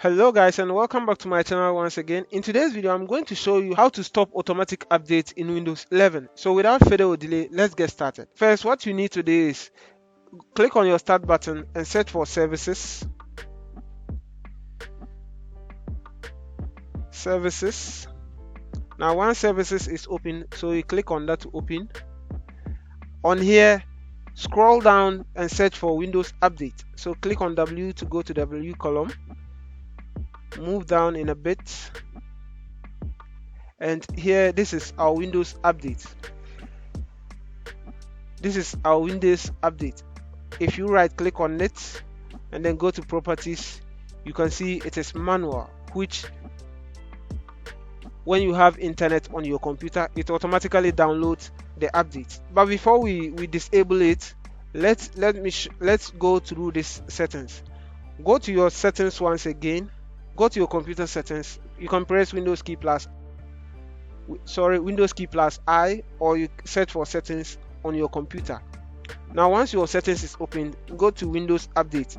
Hello guys, and welcome back to my channel once again. In today's video I'm going to show you how to stop automatic updates in Windows 11. So without further delay, let's get started. First, what you need to do is click on your start button and search for services. Now once services is open, so you click on that to open. On here, scroll down and search for Windows Update. So click on W to go to W column. Move down in a bit, and here this is our Windows Update. If you right click on it and then go to properties, you can see it is manual, which when you have internet on your computer, it automatically downloads the update. But before we disable it, let's go through these settings. Go to your settings once again. Go to your computer settings. You can press Windows key plus I, or you search for settings on your computer. Now once your settings is open, go to Windows Update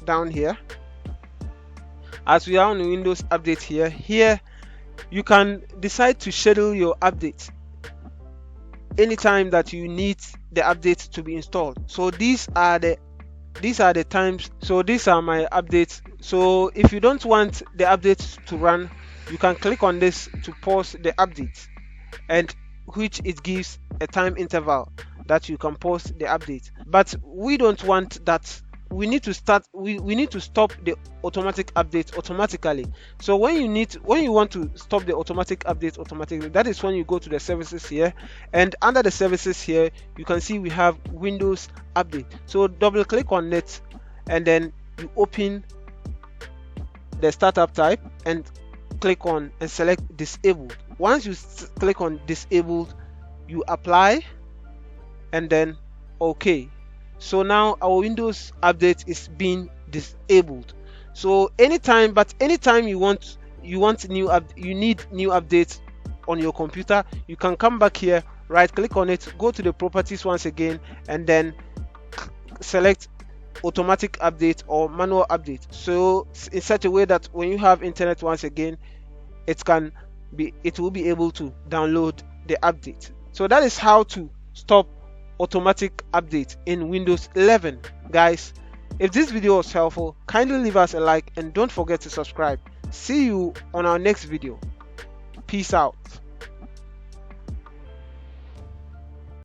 down here. As we are on Windows Update here you can decide to schedule your update anytime that you need the update to be installed. So these are the times. So these are my updates. So if you don't want the update to run, you can click on this to pause the update, and which it gives a time interval that you can pause the update. But we don't want that. We need to stop the automatic update automatically. So when you want to stop the automatic update automatically, that is when you go to the services here, and under the services here you can see we have Windows Update. So double click on it, and then you open the startup type and click on and select disabled. Once you click on disabled, you apply and then OK. So now our Windows Update is being disabled. So anytime you need new updates on your computer, you can come back here, right click on it, go to the properties once again, and then select automatic update or manual update. So in such a way that when you have internet once again, it will be able to download the update. So that is how to stop automatic update in Windows 11. Guys, if this video was helpful, kindly leave us a like and don't forget to subscribe. See you on our next video. Peace out.